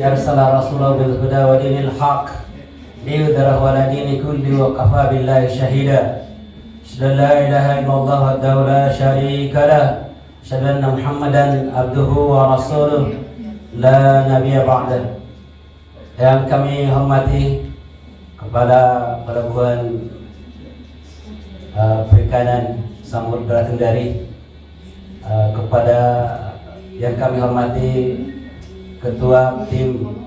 أرسل رسوله بالهدى ودين الحق ليظهره على دين كله وكفى بالله شهيدا أشهد أن لا إله إلا الله وحده لا شريك له أشهد أن محمدا عبده ورسوله لا نبي بعده. Yang kami hormati kepada pelabuhan perikanan Samudra Kendari, kepada yang kami hormati Ketua tim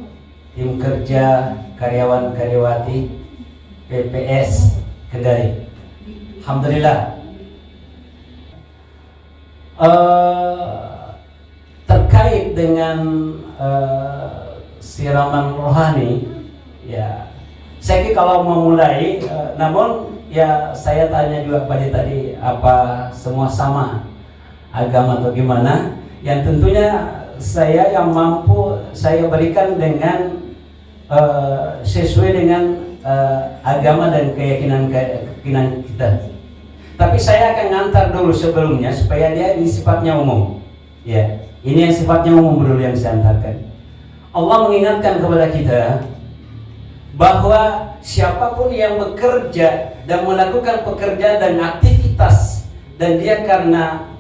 kerja karyawan-karyawati PPS Kendari. Alhamdulillah. Terkait dengan siraman rohani, ya saya kira kalau memulai, namun ya saya tanya juga pada tadi, apa semua sama agama atau gimana? Yang tentunya saya yang mampu saya berikan dengan sesuai dengan agama dan keyakinan kita. Tapi saya akan ngantar dulu sebelumnya supaya dia ini sifatnya umum. Ya, ini yang sifatnya umum dulu yang saya antarkan. Allah mengingatkan kepada kita bahwa siapapun yang bekerja dan melakukan pekerjaan dan aktivitas dan dia karena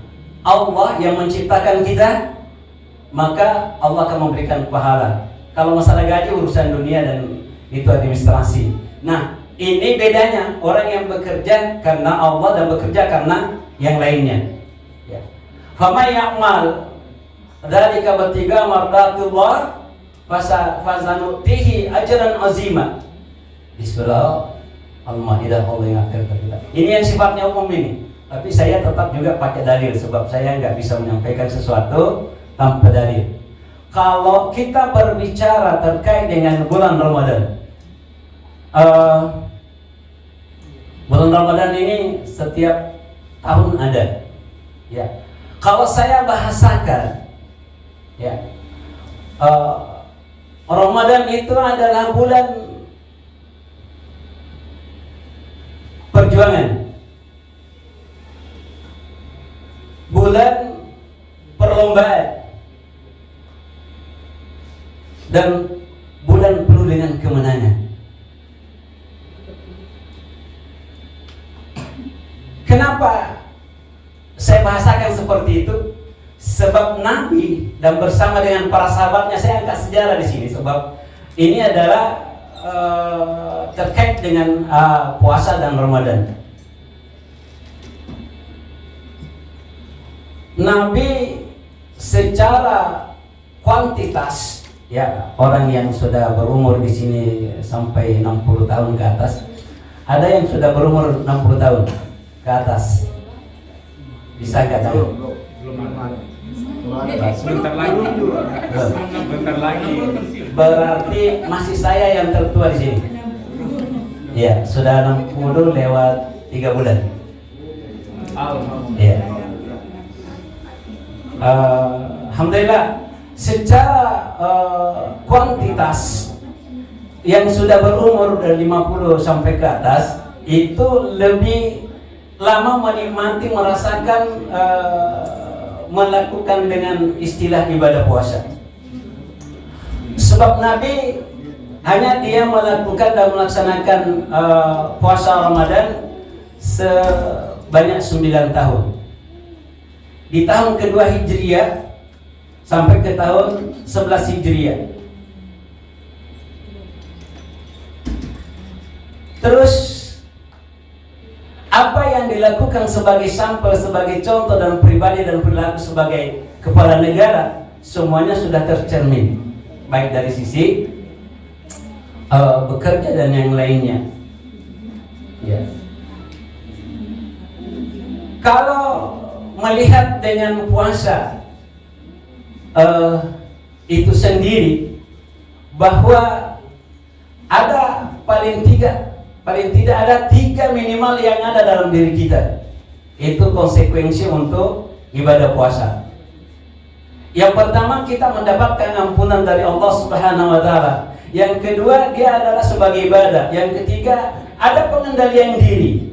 Allah yang menciptakan kita, maka Allah akan memberikan pahala. Kalau masalah gaji urusan dunia dan itu administrasi. Nah, ini bedanya orang yang bekerja karena Allah dan bekerja karena yang lainnya. Ya. Faman ya'mal dzalika batiga mardatullah fasanutihi ajran azima. Bismillah Al-Maidah Allah yang akhir kita. Ini yang sifatnya umum ini. Tapi saya tetap juga pakai dalil sebab saya nggak bisa menyampaikan sesuatu tanpa dalil. Kalau kita berbicara terkait dengan bulan Ramadan, bulan Ramadan ini setiap tahun ada. Ya, kalau saya bahasakan, ya, Ramadan itu adalah bulan perjuangan, bulan perlombaan, dan bulan penuh dengan kemenangan. Kenapa saya bahasakan seperti itu? Sebab Nabi dan bersama dengan para sahabatnya, saya angkat sejarah di sini sebab ini adalah terkait dengan puasa dan Ramadan. Nabi secara kuantitas, ya, orang yang sudah berumur di sini sampai 60 tahun ke atas, ada yang sudah berumur 60 tahun ke atas. Bisa nggak tahu? Sebentar lagi. Berarti masih saya yang tertua di sini. Ya, sudah 60 lewat 3 bulan. Ya. Alhamdulillah. Secara kuantitas yang sudah berumur dari 50 sampai ke atas itu lebih lama menikmati, merasakan, melakukan dengan istilah ibadah puasa. Sebab Nabi hanya dia melakukan dan melaksanakan puasa Ramadan sebanyak 9 tahun. Di tahun kedua Hijriah sampai ke tahun 11 Hijriah. Terus apa yang dilakukan sebagai sampel, sebagai contoh dan pribadi dan perilaku sebagai kepala negara, semuanya sudah tercermin, baik dari sisi bekerja dan yang lainnya. Ya. Kalau melihat dengan puasa itu sendiri, bahwa ada paling tidak ada 3 minimal yang ada dalam diri kita. Itu konsekuensi untuk ibadah puasa. Yang pertama, kita mendapatkan ampunan dari Allah Subhanahu wa taala. Yang kedua, dia adalah sebagai ibadah. Yang ketiga, ada pengendalian diri.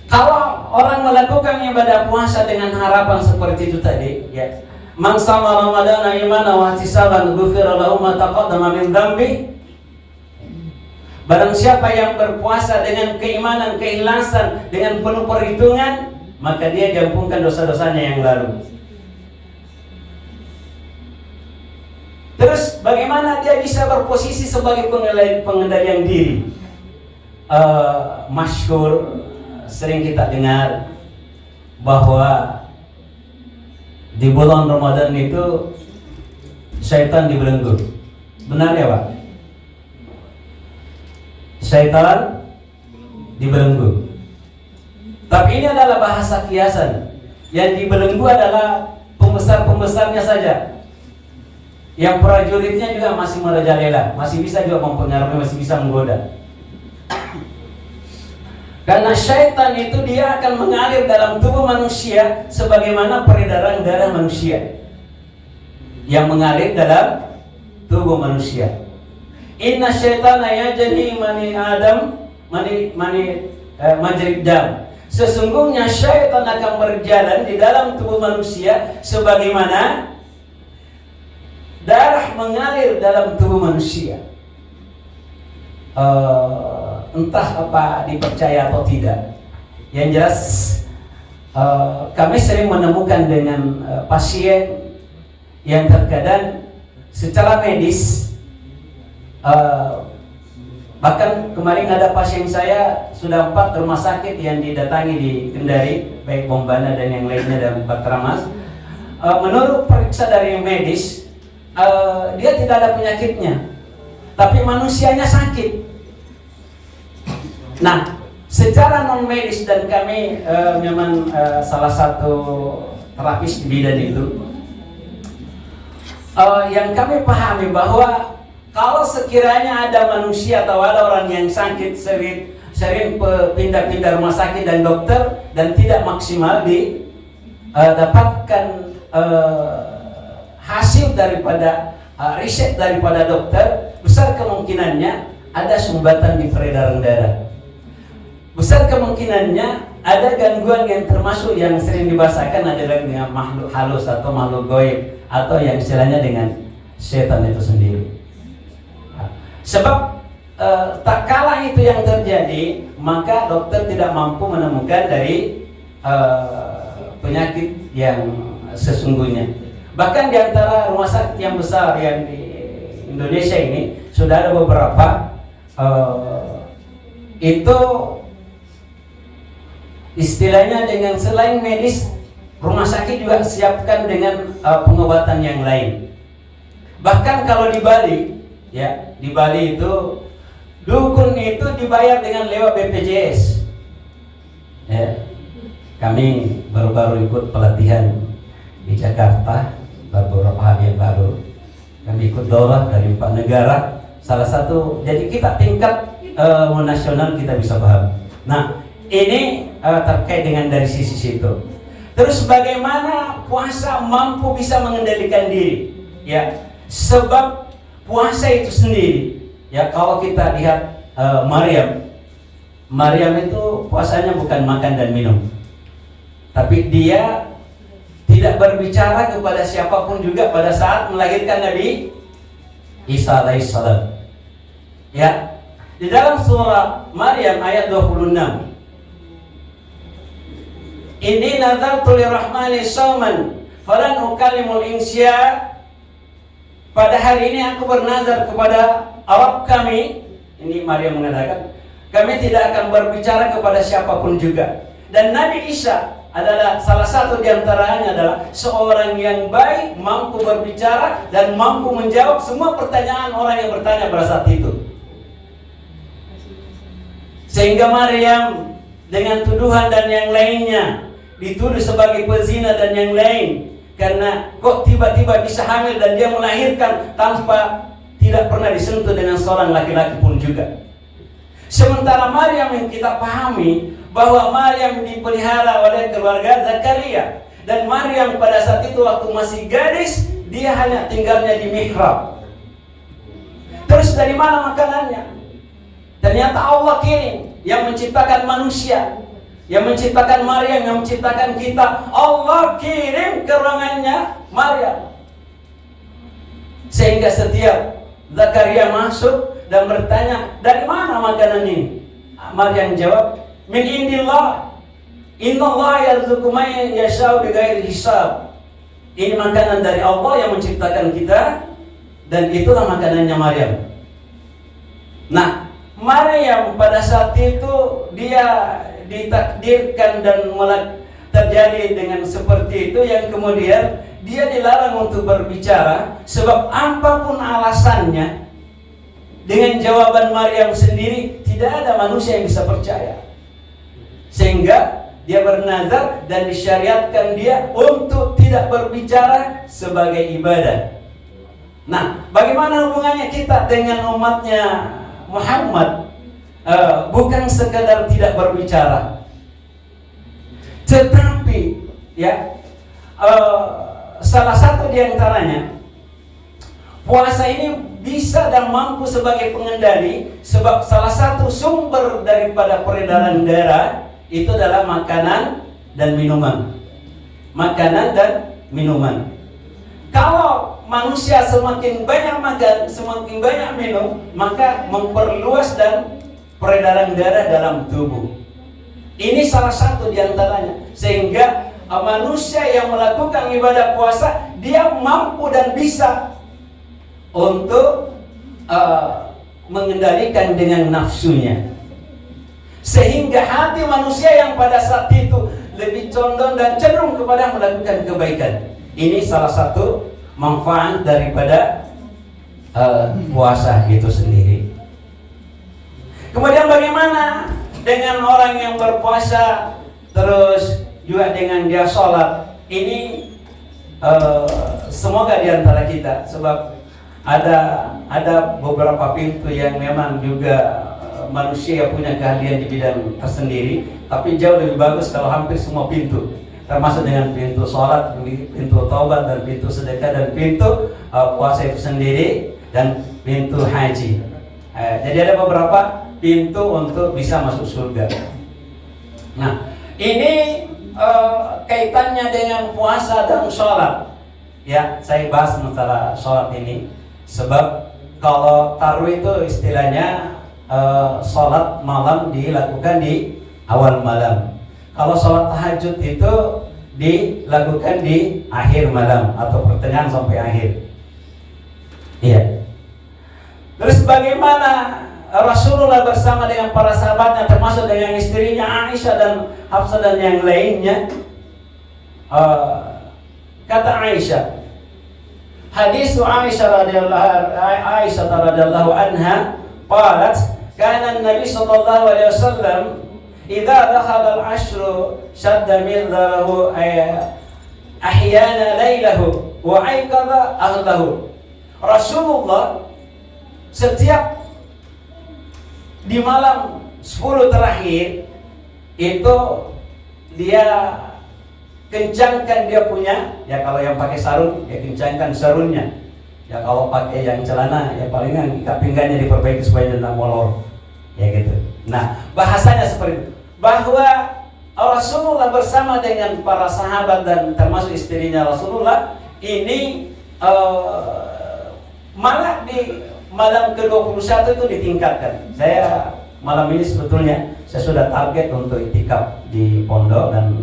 Kalau orang melakukan ibadah puasa dengan harapan seperti itu tadi, ya, Man sama Ramadana imana wa ihtisaban ghufira lahu ma taqaddama min dhanbi. Barang siapa yang berpuasa dengan keimanan, keikhlasan, dengan penuh perhitungan, maka dia diampunkan dosa-dosanya yang lalu. Terus bagaimana dia bisa berposisi sebagai pengendalian diri? Masyhur, sering kita dengar bahwa di bulan Ramadan itu syaitan dibelenggu. Benar ya Pak? Syaitan dibelenggu. Tapi ini adalah bahasa kiasan. Yang dibelenggu adalah pembesar-pembesarnya saja. Yang prajuritnya juga masih merajalela, masih bisa juga mempengaruhi, masih bisa menggoda. Karena syaitan itu dia akan mengalir dalam tubuh manusia sebagaimana peredaran darah manusia yang mengalir dalam tubuh manusia. Inna syaitana yajri mani Adam majrid dam. Sesungguhnya syaitan akan berjalan di dalam tubuh manusia sebagaimana darah mengalir dalam tubuh manusia. Entah apa dipercaya atau tidak. Yang jelas kami sering menemukan dengan pasien yang terkadang secara medis, bahkan kemarin ada pasien saya sudah 4 rumah sakit yang didatangi di Kendari, baik Bombana dan yang lainnya dan Batramas. Menurut periksa dari medis, dia tidak ada penyakitnya, tapi manusianya sakit. Nah, secara non medis dan kami memang salah satu terapis di bidang itu, yang kami pahami bahwa kalau sekiranya ada manusia atau ada orang yang sakit sering pindah-pindah rumah sakit dan dokter dan tidak maksimal dapatkan hasil daripada riset daripada dokter, besar kemungkinannya ada sumbatan di peredaran darah. Besar kemungkinannya ada gangguan yang termasuk yang sering dibahasakan adalah dengan makhluk halus atau makhluk goib atau yang istilahnya dengan setan itu sendiri. Sebab tak kala itu yang terjadi, maka dokter tidak mampu menemukan dari penyakit yang sesungguhnya. Bahkan di antara rumah sakit yang besar yang di Indonesia ini sudah ada beberapa itu istilahnya dengan selain medis, rumah sakit juga siapkan dengan pengobatan yang lain. Bahkan kalau di Bali, ya di Bali itu dukun itu dibayar dengan lewat BPJS. Ya, kami baru-baru ikut pelatihan di Jakarta, beberapa hari yang baru. Kami ikut daurah dari 4 negara. Salah satu, jadi kita tingkat nasional kita bisa paham. Nah, ini terkait dengan dari sisi situ. Terus bagaimana puasa mampu bisa mengendalikan diri? Ya, sebab puasa itu sendiri, ya kalau kita lihat Maryam itu puasanya bukan makan dan minum, tapi dia tidak berbicara kepada siapapun juga pada saat melahirkan Nabi Isa alaihissalam. Ya, di dalam surah Maryam ayat 26. Inni nazartu lirrahmani shauman falan ukallimul insya. Pada hari ini aku bernazar kepada Rabb kami. Ini Maryam mengatakan, kami tidak akan berbicara kepada siapapun juga. Dan Nabi Isa adalah salah satu di antaranya adalah seorang yang baik, mampu berbicara dan mampu menjawab semua pertanyaan orang yang bertanya pada saat itu. Sehingga Maryam dengan tuduhan dan yang lainnya dituduh sebagai pezina dan yang lain, karena kok tiba-tiba bisa hamil dan dia melahirkan tanpa tidak pernah disentuh dengan seorang laki-laki pun juga. Sementara Maryam yang kita pahami bahwa Maryam dipelihara oleh keluarga Zakaria, dan Maryam pada saat itu waktu masih gadis dia hanya tinggalnya di mihrab. Terus dari mana makanannya? Ternyata Allah kirim yang menciptakan manusia yang menciptakan Maryam, yang menciptakan kita. Allah kirim kerangannya Maryam. Sehingga setiap Zakaria masuk dan bertanya, dari mana makanan ini? Maryam jawab, min indillah. Innallaha yarzuqu man yasha'u bighairi hisab. Ini makanan dari Allah yang menciptakan kita, dan itulah makanannya Maryam. Nah, Maryam pada saat itu dia ditakdirkan dan terjadi dengan seperti itu, yang kemudian dia dilarang untuk berbicara, sebab apapun alasannya, dengan jawaban Maryam sendiri tidak ada manusia yang bisa percaya. Sehingga dia bernazar dan disyariatkan dia untuk tidak berbicara sebagai ibadah. Nah, bagaimana hubungannya kita dengan umatnya Muhammad? Bukan sekadar tidak berbicara, tetapi ya, salah satu diantaranya, puasa ini bisa dan mampu sebagai pengendali, sebab salah satu sumber daripada peredaran darah itu adalah makanan dan minuman. Makanan dan minuman. Kalau manusia semakin banyak makan, semakin banyak minum, maka memperluas dan peredaran darah dalam tubuh. Ini salah satu diantaranya. Sehingga manusia yang melakukan ibadah puasa, dia mampu dan bisa untuk mengendalikan dengan nafsunya. Sehingga hati manusia yang pada saat itu lebih condong dan cenderung kepada melakukan kebaikan. Ini salah satu manfaat daripada puasa itu sendiri. Kemudian bagaimana dengan orang yang berpuasa terus juga dengan dia sholat? Ini semoga diantara kita, sebab ada beberapa pintu yang memang juga manusia punya keahlian di bidang tersendiri, tapi jauh lebih bagus kalau hampir semua pintu, termasuk dengan pintu sholat, pintu taubat, dan pintu sedekah, dan pintu puasa itu sendiri, dan pintu haji. Jadi ada beberapa pintu untuk bisa masuk surga. Nah, ini kaitannya dengan puasa dan sholat. Ya, saya bahas masalah sholat ini, sebab kalau taruh itu istilahnya sholat malam dilakukan di awal malam. Kalau sholat tahajud itu dilakukan di akhir malam atau pertengahan sampai akhir. Iya. Terus bagaimana Rasulullah bersama dengan para sahabatnya, termasuk dengan istrinya Aisyah dan Hafsah dan yang lainnya? Kata Aisyah, hadis Aisyah radhiyallahu anha, qalat kana Nabi sallallahu alaihi wasallam idza dakhala al-ashru shadda midharahu ahyana lailahu wa aikadha ahlahu. Rasulullah setiap di malam 10 terakhir itu dia kencangkan dia punya, ya kalau yang pakai sarung ya kencangkan sarungnya, ya kalau pakai yang celana ya palingan ikat pinggangnya diperbaiki supaya tidak molor, ya gitu. Nah, bahasanya seperti itu, bahwa Rasulullah bersama dengan para sahabat dan termasuk istrinya Rasulullah ini malah di malam ke-21 itu ditingkatkan. Saya malam ini sebetulnya saya sudah target untuk itikaf di pondok, dan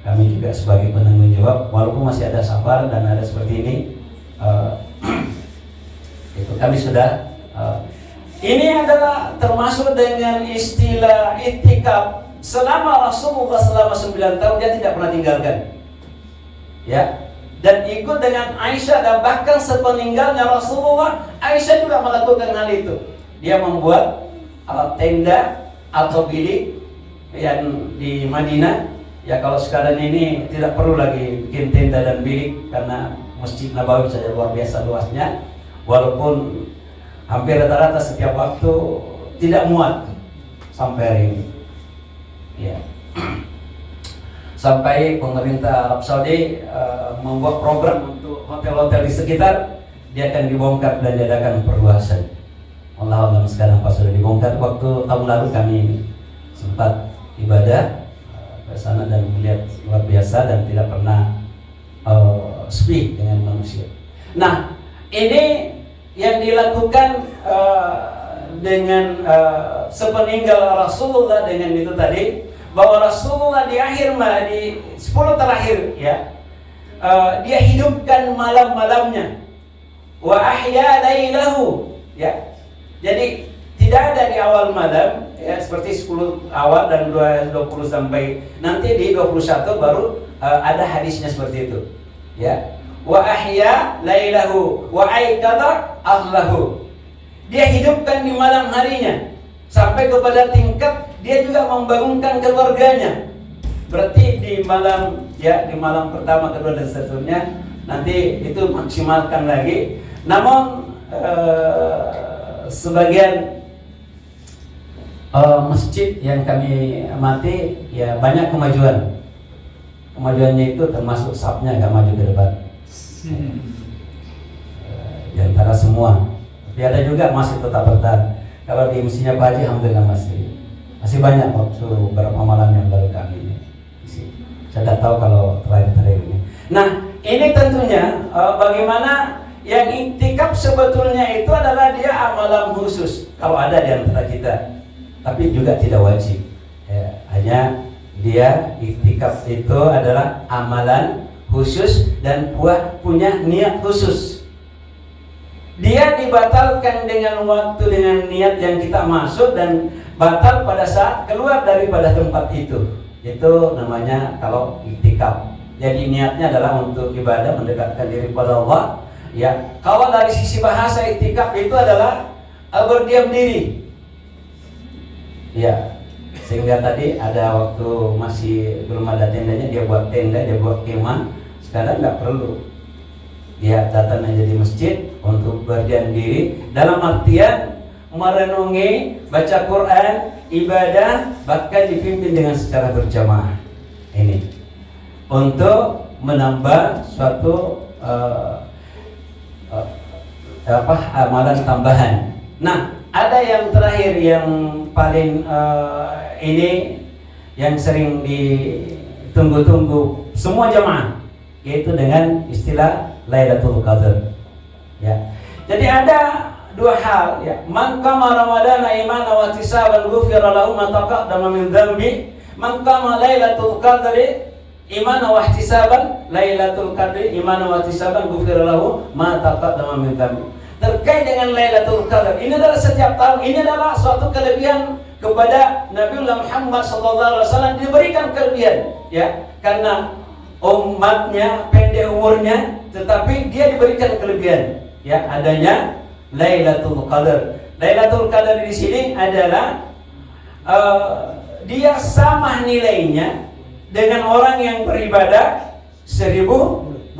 kami juga sebagai penanggung jawab, walaupun masih ada safar dan ada seperti ini, itu kami sudah ini adalah termasuk dengan istilah itikaf. Selama Rasulullah selama 9 tahun dia tidak pernah tinggalkan, ya, dan ikut dengan Aisyah, dan bahkan sepeninggalnya Rasulullah, Aisyah juga melakukan hal itu. Dia membuat tenda atau bilik yang di Madinah. Ya, kalau sekarang ini tidak perlu lagi bikin tenda dan bilik karena Masjid Nabawi saja luar biasa luasnya, walaupun hampir rata-rata setiap waktu tidak muat sampai hari ini. Ya. Sampai pemerintah Arab Saudi membuat program untuk hotel-hotel di sekitar, dia akan dibongkar dan diadakan perluasan. Wallahu a'lam sekarang pas sudah dibongkar. Waktu tahun lalu kami sempat ibadah ke sana dan melihat luar biasa dan tidak pernah sepi dengan manusia. Nah, ini yang dilakukan dengan sepeninggal Rasulullah dengan itu tadi, bahwa Rasulullah di akhir di 10 terakhir ya, dia hidupkan malam-malamnya, wa ahya lailahu ya. Jadi tidak ada di awal malam ya, seperti 10 awal dan 20 sampai nanti di 21 baru ada hadisnya seperti itu ya. Wa ahya lailahu wa aikadha ahlahu. Dia hidupkan di malam harinya sampai kepada tingkat dia juga membangunkan keluarganya. Berarti di malam ya, di malam pertama, kedua dan seterusnya nanti itu maksimalkan lagi. Namun sebagian masjid yang kami amati ya banyak kemajuan. Kemajuannya itu termasuk safnya agak maju ke depan. Di antara semua, tapi ada juga masih tetap bertahan. Kalau di mestinya Pak Haji, alhamdulillah masih banyak waktu beberapa malam yang baru kami ini. Saya tidak tahu kalau terakhir ini. Nah, ini tentunya bagaimana yang iktikaf sebetulnya itu adalah dia amalan khusus kalau ada di antara kita, tapi juga tidak wajib. Ya, hanya dia iktikaf itu adalah amalan khusus dan punya niat khusus. Dia dibatalkan dengan waktu, dengan niat yang kita masuk, dan batal pada saat keluar daripada tempat itu. Itu namanya kalau iktikaf. Jadi niatnya adalah untuk ibadah, mendekatkan diri pada Allah. Ya, kalau dari sisi bahasa iktikaf itu adalah berdiam diri. Ya, sehingga tadi ada waktu masih belum ada tendanya, dia buat tenda, dia buat kemah. Sekarang nggak perlu. Dia datang aja di masjid untuk berdiam diri dalam artian merenungi, baca Quran, ibadah, bahkan dipimpin dengan secara berjamaah. Ini untuk menambah suatu amalan tambahan. Nah, ada yang terakhir yang paling ini yang sering ditunggu-tunggu semua jamaah, yaitu dengan istilah Lailatul Qadar. Ya. Jadi ada dua hal ya. Man qama ramadhana imanan wa ihtisaban ghufira lahu ma taqaddama min dhanbi. Man qama Lailatul Qadri imanan wa ihtisaban, Lailatul Qadri imanan wa ihtisaban ghufira lahu ma taqaddama min dhanbi. Terkait dengan Lailatul Qadar, ini adalah setiap tahun, ini adalah suatu kelebihan kepada Nabiullah Muhammad SAW, diberikan kelebihan ya, karena umatnya pendek umurnya, tetapi dia diberikan kelebihan ya, adanya Lailatul Qadar. Lailatul Qadar di sini adalah dia sama nilainya dengan orang yang beribadah 1000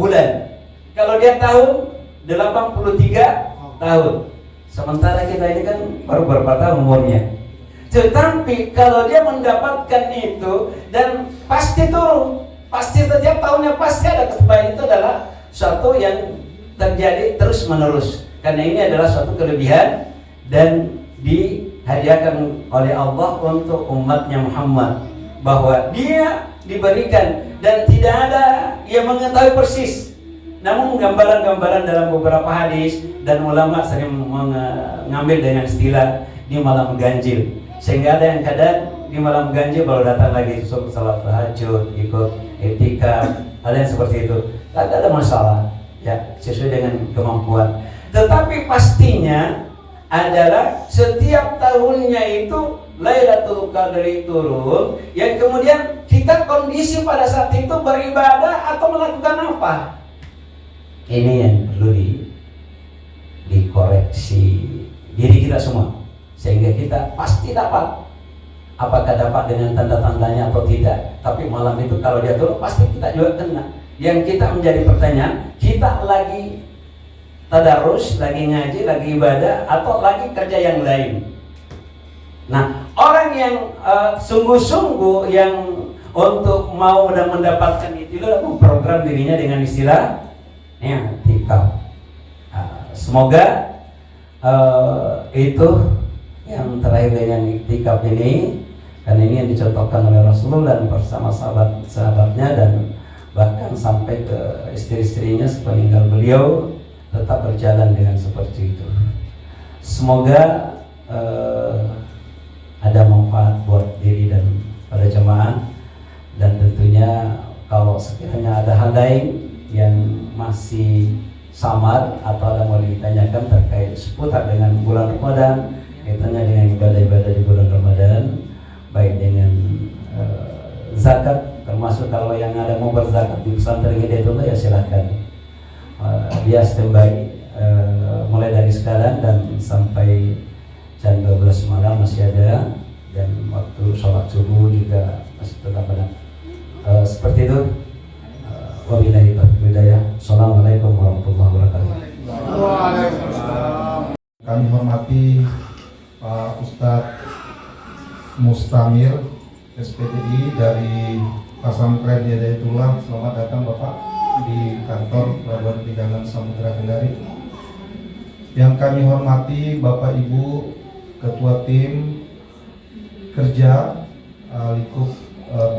bulan. Kalau dia tahun 83 tahun, sementara kita ini kan baru berapa tahun umurnya. Tetapi kalau dia mendapatkan itu dan pasti turun, pasti setiap tahunnya pasti ada kebaikan, itu adalah suatu yang terjadi terus menerus. Karena ini adalah suatu kelebihan dan dihadiahkan oleh Allah untuk umatnya Muhammad, bahwa dia diberikan dan tidak ada yang mengetahui persis. Namun gambaran-gambaran dalam beberapa hadis dan ulama sering mengambil dengan istilah di malam ganjil. Sehingga ada yang kadang di malam ganjil baru datang lagi salat tahajud, ikut etika, ada yang seperti itu. Tak ada masalah ya, sesuai dengan kemampuan. Tetapi pastinya adalah setiap tahunnya itu Lailatul Qadri turun, yang kemudian kita kondisi pada saat itu beribadah atau melakukan apa? Ini yang perlu dikoreksi diri kita semua, sehingga kita pasti dapat. Apakah dapat dengan tanda-tandanya atau tidak, tapi malam itu kalau dia turun pasti kita juga kena. Yang kita menjadi pertanyaan, kita lagi tadarus, lagi ngaji, lagi ibadah, atau lagi kerja yang lain. Nah, orang yang sungguh-sungguh yang untuk mau dan mendapatkan itu memprogram dirinya dengan istilah i'tikaf. Semoga itu yang terakhir dengan i'tikaf ini Karena ini yang dicontohkan oleh Rasulullah dan bersama sahabat-sahabatnya, dan bahkan sampai ke istri-istrinya sepeninggal beliau tetap berjalan dengan seperti itu. Semoga ada manfaat buat diri dan pada jemaah, dan tentunya kalau sekiranya ada hal lain yang masih samar atau ada mau ditanyakan terkait seputar dengan bulan Ramadan, kaitannya dengan ibadah-ibadah di bulan Ramadan, baik dengan zakat, termasuk kalau yang ada mau berzakat di pesantren Hidayatullah ya silahkan, dia standby mulai dari sekarang dan sampai jam 12 malam masih ada, dan waktu sholat subuh juga masih tetap ada. Seperti itu. Wabillahi taufiq wal hidayah. Assalamualaikum warahmatullahi wabarakatuh. Waalaikumsalam. Kami hormati Pak Ustadz Mustamir SPDI dari Pesantren Hidayatullah. Selamat datang Bapak di kantor Pelabuhan Perdagangan Samudra Kendari. Yang kami hormati Bapak Ibu Ketua Tim Kerja Lingkup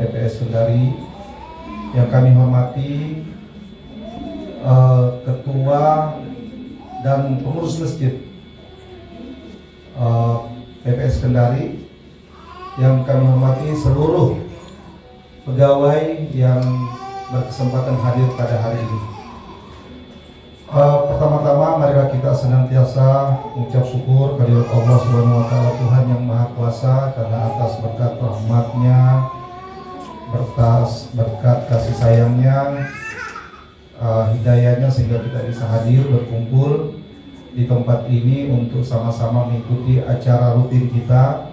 PPS Kendari. Yang kami hormati Ketua dan pengurus masjid PPS Kendari. Yang kami hormati seluruh pegawai yang berkesempatan hadir pada hari ini. Pertama-tama marilah kita senantiasa mengucap syukur kehadirat Allah Subhanahu wa taala, Tuhan yang Maha Kuasa, karena atas berkat rahmat-Nya, berkat kasih sayangnya, hidayahnya, sehingga kita bisa hadir berkumpul di tempat ini untuk sama-sama mengikuti acara rutin kita,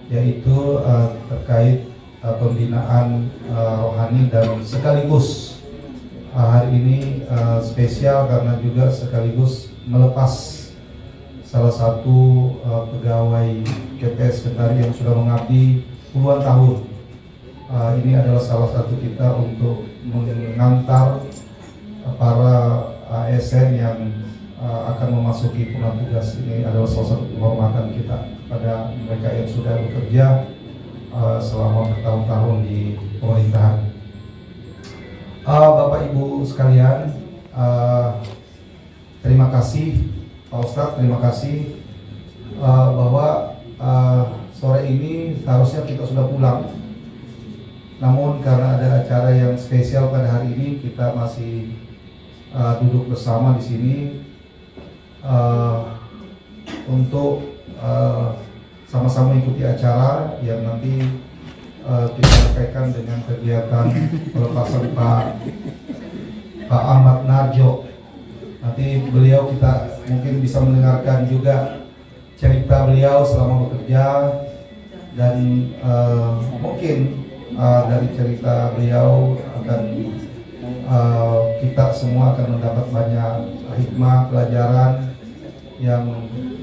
yaitu terkait pembinaan rohani, dan sekaligus hari ini spesial karena juga sekaligus melepas salah satu pegawai PPS Kendari yang sudah mengabdi puluhan tahun. Ini adalah salah satu kita untuk mengantar para ASN yang akan memasuki pulang tugas. Ini adalah salah satu penghormatan kita kepada mereka yang sudah bekerja selama bertahun-tahun di pemerintahan. Bapak Ibu sekalian, terima kasih Pak Ustadz, terima kasih bahwa sore ini seharusnya kita sudah pulang. Namun karena ada acara yang spesial pada hari ini, kita masih duduk bersama di sini untuk sama-sama mengikuti acara yang nanti kita sampaikan dengan kegiatan pelepasan Pak Ahmad Narjo. Nanti beliau kita mungkin bisa mendengarkan juga cerita beliau selama bekerja, dan mungkin dari cerita beliau akan kita semua akan mendapat banyak hikmah, pelajaran yang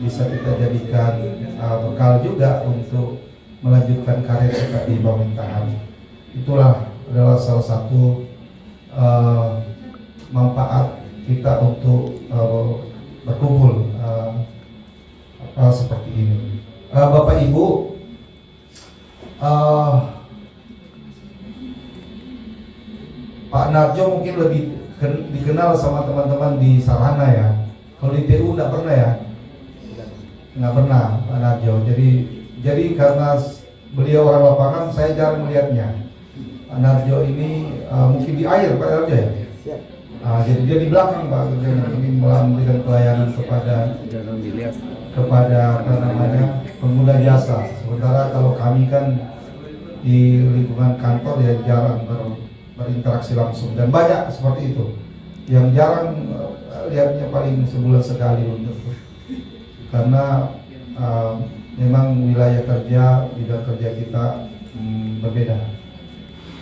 bisa kita jadikan bekal juga untuk melanjutkan karir kita di pemerintahan. Itulah adalah salah satu manfaat kita untuk berkumpul seperti ini. Bapak Ibu, Pak Narjo mungkin lebih dikenal sama teman-teman di Sarana ya. Kalau di TU nggak pernah ya, nggak pernah Pak Narjo. Jadi karena beliau orang lapangan, saya jarang melihatnya. Pak Narjo ini mungkin di air Pak Narjo ya. Jadi dia di belakang Pak, mungkin memberikan pelayanan kepada apa namanya pengguna jasa. Sementara kalau kami kan di lingkungan kantor ya jarang berinteraksi langsung, dan banyak seperti itu yang jarang lihatnya paling sebulan sekali untuk, karena memang wilayah kerja, bidang kerja kita berbeda.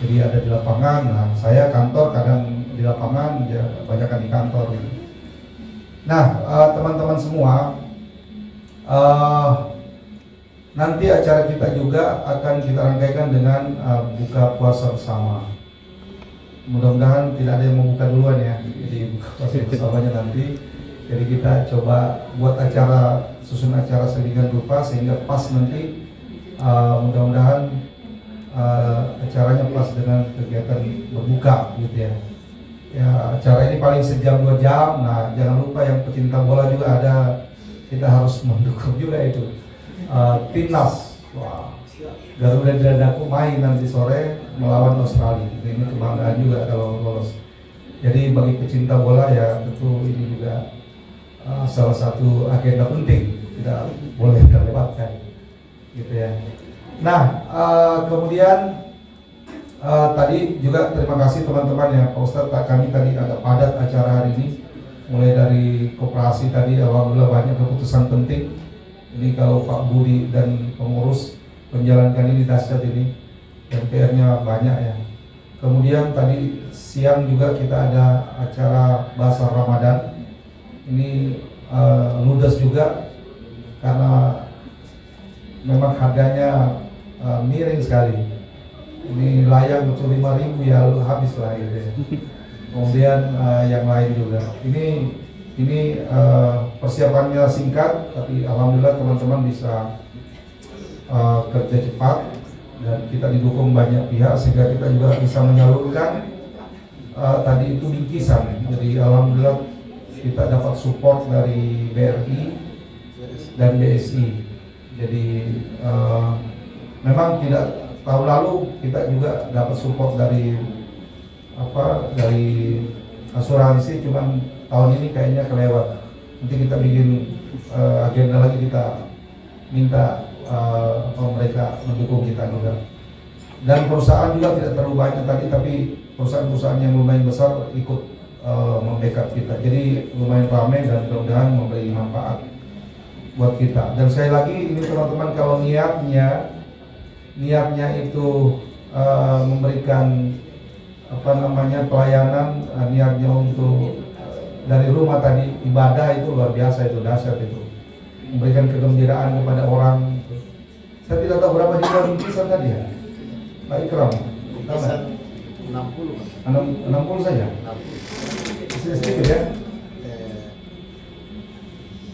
Jadi ada di lapangan, nah saya kantor kadang di lapangan, ya kebanyakan di kantor. Nah teman-teman semua, nanti acara kita juga akan kita rangkaikan dengan buka puasa bersama. Mudah-mudahan tidak ada yang mau buka duluan ya, jadi buka puasa bersamanya nanti. Jadi kita coba buat acara, susun acara sedemikian rupa sehingga pas nanti Mudah-mudahan acaranya pas dengan kegiatan berbuka gitu ya. Ya, acara ini paling sejam 2 jam. Nah, jangan lupa yang pecinta bola juga ada, kita harus mendukung juga itu. Timnas, wah, Garuda Dadaku main nanti sore melawan Australia. Ini kebanggaan juga kalau lolos. Jadi bagi pecinta bola ya tentu ini juga salah satu agenda penting, tidak boleh terlewatkan, gitu ya. Nah, kemudian tadi juga terima kasih teman-teman ya, Pak Ustadz. Kami tadi agak padat acara hari ini, mulai dari koperasi tadi, alhamdulillah banyak keputusan penting. Ini kalau Pak Budi dan pengurus menjalankan ini dahsyat ini, dan PR-nya banyak ya. Kemudian tadi siang juga kita ada acara Bazar Ramadan. Ini ludes juga karena memang harganya miring sekali. Ini layang untuk 5.000 ya habis lah gitu ya. Kemudian yang lain juga. Ini persiapannya singkat, tapi alhamdulillah teman-teman bisa kerja cepat dan kita didukung banyak pihak sehingga kita juga bisa menyalurkan tadi itu bingkisan. Jadi alhamdulillah kita dapat support dari BRI dan BSI. Jadi memang tidak, tahun lalu kita juga dapat support dari asuransi, cuman tahun ini kayaknya kelewat. Nanti kita bikin agenda lagi, kita minta mereka mendukung kita juga. Dan perusahaan juga tidak terlalu banyak tadi, tapi perusahaan-perusahaan yang lumayan besar ikut membackup kita. Jadi lumayan ramai dan mudah-mudahan memberi manfaat buat kita. Dan sekali lagi ini teman-teman, kalau niatnya itu memberikan pelayanan, niatnya untuk dari rumah tadi ibadah, itu luar biasa, itu dahsyat itu. Memberikan kegembiraan kepada orang. Saya tidak tahu berapa jumlah bingkisan tadi ya, Pak Ikram. Bingkisan 60. 60 saja. 60. Sedikit ya.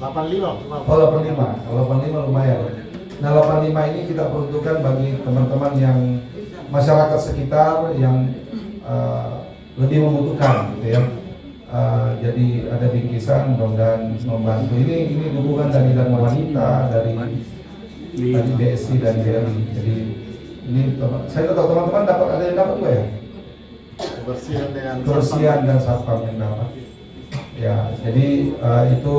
85. Oh 85, kalau 85 lumayan. Nah 85 ini kita peruntukkan bagi teman-teman yang masyarakat sekitar yang lebih membutuhkan gitu ya. Jadi ada bingkisan, mudah-mudahan membantu. Ini dukungan dari Dharma Wanita, dari BSI dan BRI. Jadi ini saya tahu teman-teman dapat, ada yang dapat juga ya? Kebersihan dan satpam yang dapat. Ya, jadi itu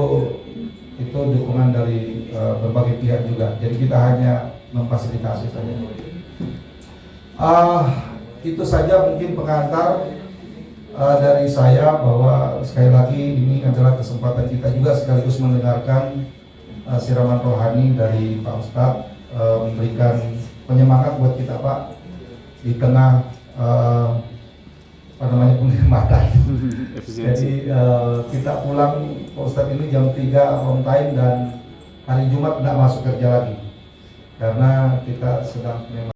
dukungan dari berbagai pihak juga. Jadi kita hanya memfasilitasi saja. Itu saja mungkin pengantar dari saya, bahwa sekali lagi ini adalah kesempatan kita juga sekaligus mendengarkan siraman rohani dari Pak Ustadz, memberikan penyemangat buat kita Pak di tengah penghematan. Jadi kita pulang Pak Ustadz ini jam 3 on time, dan hari Jumat tidak masuk kerja lagi karena kita sedang memang